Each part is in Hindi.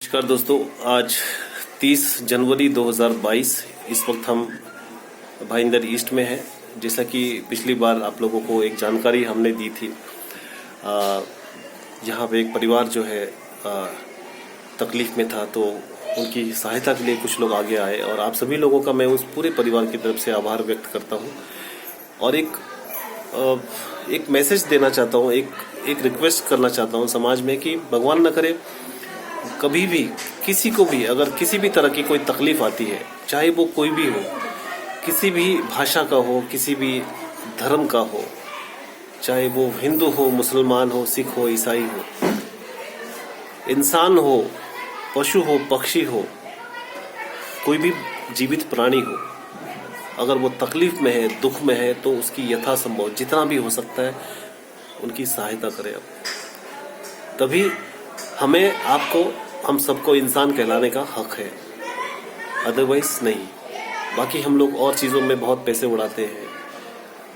नमस्कार दोस्तों, आज 30 जनवरी 2022 इस वक्त हम भाईंदर ईस्ट में हैं। जैसा कि पिछली बार आप लोगों को एक जानकारी हमने दी थी, यहाँ पे एक परिवार जो है तकलीफ में था, तो उनकी सहायता के लिए कुछ लोग आगे आए और आप सभी लोगों का मैं उस पूरे परिवार की तरफ से आभार व्यक्त करता हूँ और एक मैसेज देना चाहता हूँ, एक रिक्वेस्ट करना चाहता हूँ समाज में कि भगवान न करे कभी भी किसी को भी अगर किसी भी तरह की कोई तकलीफ आती है, चाहे वो कोई भी हो, किसी भी भाषा का हो, किसी भी धर्म का हो, चाहे वो हिंदू हो, मुसलमान हो, सिख हो, ईसाई हो, इंसान हो, पशु हो, पक्षी हो, कोई भी जीवित प्राणी हो, अगर वो तकलीफ में है, दुख में है, तो उसकी यथासंभव जितना भी हो सकता है उनकी सहायता करें। तभी हमें, आपको, हम सबको इंसान कहलाने का हक है, अदरवाइज नहीं। बाकी हम लोग और चीज़ों में बहुत पैसे उड़ाते हैं,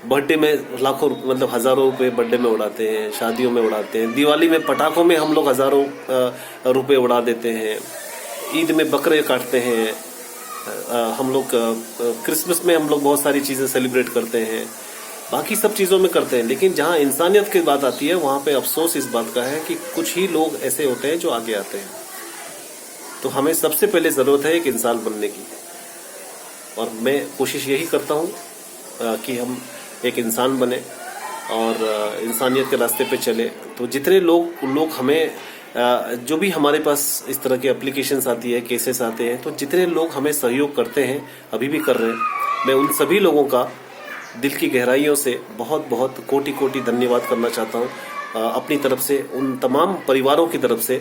बर्थडे में लाखों मतलब हज़ारों रुपए बर्थडे में उड़ाते हैं, शादियों में उड़ाते हैं, दिवाली में पटाखों में हम लोग हज़ारों रुपए उड़ा देते हैं, ईद में बकरे काटते हैं, हम लोग क्रिसमस में हम लोग बहुत सारी चीज़ें सेलिब्रेट करते हैं, बाकी सब चीज़ों में करते हैं। लेकिन जहाँ इंसानियत की बात आती है वहाँ पे अफसोस इस बात का है कि कुछ ही लोग ऐसे होते हैं जो आगे आते हैं। तो हमें सबसे पहले ज़रूरत है एक इंसान बनने की, और मैं कोशिश यही करता हूँ कि हम एक इंसान बने और इंसानियत के रास्ते पे चले। तो जितने लोग हमें जो भी हमारे पास इस तरह की एप्लीकेशंस आती है, केसेस आते हैं, तो जितने लोग हमें सहयोग करते हैं, अभी भी कर रहे हैं, मैं उन सभी लोगों का दिल की गहराइयों से बहुत बहुत कोटि कोटि धन्यवाद करना चाहता हूँ अपनी तरफ से, उन तमाम परिवारों की तरफ से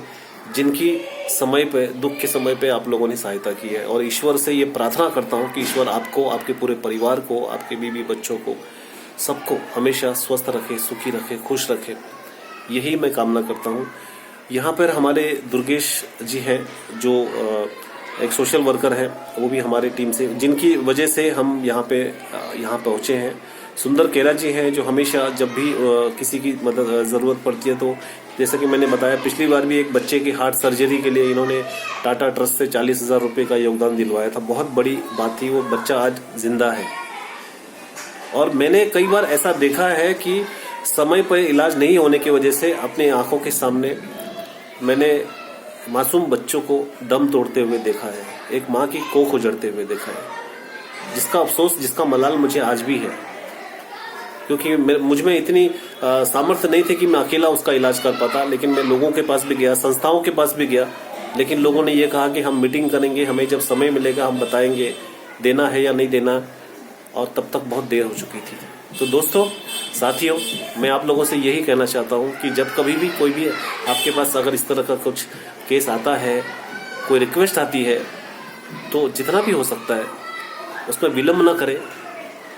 जिनकी समय पे, दुख के समय पे आप लोगों ने सहायता की है। और ईश्वर से ये प्रार्थना करता हूँ कि ईश्वर आपको, आपके पूरे परिवार को, आपके बीवी बच्चों को, सबको हमेशा स्वस्थ रखे, सुखी रखे, खुश रखे, यही मैं कामना करता हूँ। यहाँ पर हमारे दुर्गेश जी हैं जो एक सोशल वर्कर है, वो भी हमारे टीम से, जिनकी वजह से हम यहाँ पहुँचे हैं। सुंदर केरा जी हैं जो हमेशा जब भी किसी की मदद ज़रूरत पड़ती है, तो जैसा कि मैंने बताया पिछली बार भी एक बच्चे की हार्ट सर्जरी के लिए इन्होंने टाटा ट्रस्ट से 40,000 रुपये का योगदान दिलवाया था। बहुत बड़ी बात थी, वो बच्चा आज जिंदा है। और मैंने कई बार ऐसा देखा है कि समय पर इलाज नहीं होने की वजह से अपने आंखों के सामने मैंने मासूम बच्चों को दम तोड़ते हुए देखा है, एक माँ की कोख उजड़ते हुए देखा है, जिसका अफसोस, जिसका मलाल मुझे आज भी है, क्योंकि मुझ में इतनी सामर्थ्य नहीं थी कि मैं अकेला उसका इलाज कर पाता। लेकिन मैं लोगों के पास भी गया, संस्थाओं के पास भी गया, लेकिन लोगों ने ये कहा कि हम मीटिंग करेंगे, हमें जब समय मिलेगा हम बताएंगे देना है या नहीं देना, और तब तक बहुत देर हो चुकी थी। तो दोस्तों, साथियों, मैं आप लोगों से यही कहना चाहता हूँ कि जब कभी भी कोई भी आपके पास अगर इस तरह का कुछ केस आता है, कोई रिक्वेस्ट आती है, तो जितना भी हो सकता है उसमें विलम्ब ना करें।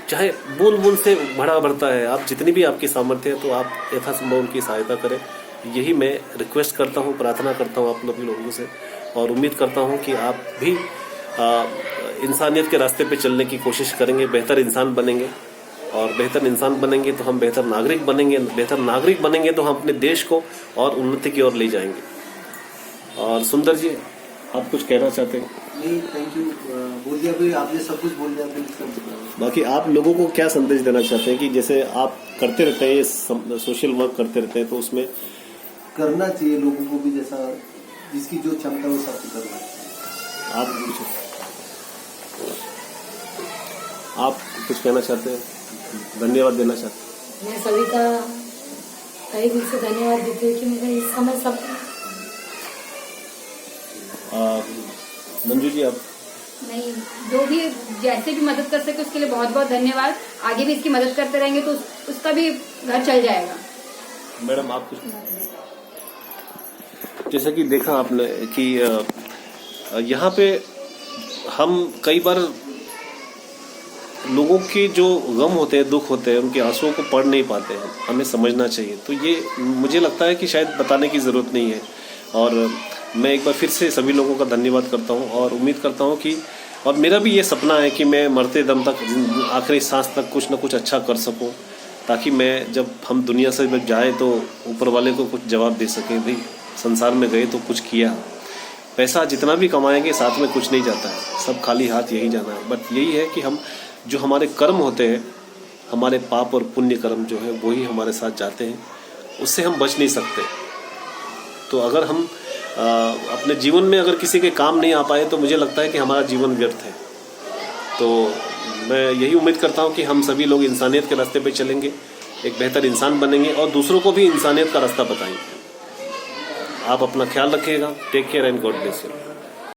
चाहे बूंद बूंद से भरा भरता है, आप जितनी भी आपकी सामर्थ्य है तो आप यथासंभव उनकी सहायता करें। यही मैं रिक्वेस्ट करता हूँ, प्रार्थना करता हूँ आप लोगों से, और उम्मीद करता हूँ कि आप भी इंसानियत के रास्ते पे चलने की कोशिश करेंगे, बेहतर इंसान बनेंगे, और बेहतर इंसान बनेंगे तो हम बेहतर नागरिक बनेंगे, बेहतर नागरिक बनेंगे तो हम अपने देश को और उन्नति की ओर ले जाएंगे। और सुंदर जी, आप कुछ कहना चाहते हैं? नहीं, थैंक यू, बोल दिया भाई, आपने सब कुछ बोल दिया। बाकी आप लोगों को क्या संदेश देना चाहते हैं कि जैसे आप करते रहते हैं, ये सोशल वर्क करते रहते हैं, तो उसमें करना चाहिए लोगों को भी, जैसा जिसकी जो क्षमता हो सब करना चाहिए। आप कुछ कहना चाहते हैं, धन्यवाद देना चाहते हैं? मैं सभी का तहे दिल से धन्यवाद देती हूँ कि मुझे इस समय सब। मंजू जी, आप? नहीं, जो भी जैसे भी मदद कर सके उसके लिए बहुत बहुत धन्यवाद। आगे भी इसकी मदद करते रहेंगे तो उसका भी घर चल जाएगा। मैडम, आप कुछ? जैसा कि देखा आपने कि यहाँ पे हम कई बार लोगों के जो गम होते हैं, दुख होते हैं, उनके आंसुओं को पढ़ नहीं पाते हैं, हमें समझना चाहिए। तो ये मुझे लगता है कि शायद बताने की ज़रूरत नहीं है। और मैं एक बार फिर से सभी लोगों का धन्यवाद करता हूँ और उम्मीद करता हूँ कि, और मेरा भी ये सपना है कि मैं मरते दम तक, आखिरी सांस तक कुछ ना कुछ अच्छा कर सकूँ, ताकि मैं जब हम दुनिया से जब जाए तो ऊपर वाले को कुछ जवाब दे सकें, भाई संसार में गए तो कुछ किया। पैसा जितना भी कमाएंगे साथ में कुछ नहीं जाता है, सब खाली हाथ यही जाना है। बट यही है कि हम जो हमारे कर्म होते हैं, हमारे पाप और पुण्य कर्म जो है वही हमारे साथ जाते हैं, उससे हम बच नहीं सकते। तो अगर हम अपने जीवन में अगर किसी के काम नहीं आ पाए तो मुझे लगता है कि हमारा जीवन व्यर्थ है। तो मैं यही उम्मीद करता हूँ कि हम सभी लोग इंसानियत के रास्ते पे चलेंगे, एक बेहतर इंसान बनेंगे और दूसरों को भी इंसानियत का रास्ता बताएंगे। आप अपना ख्याल रखिएगा। Take care and god bless you.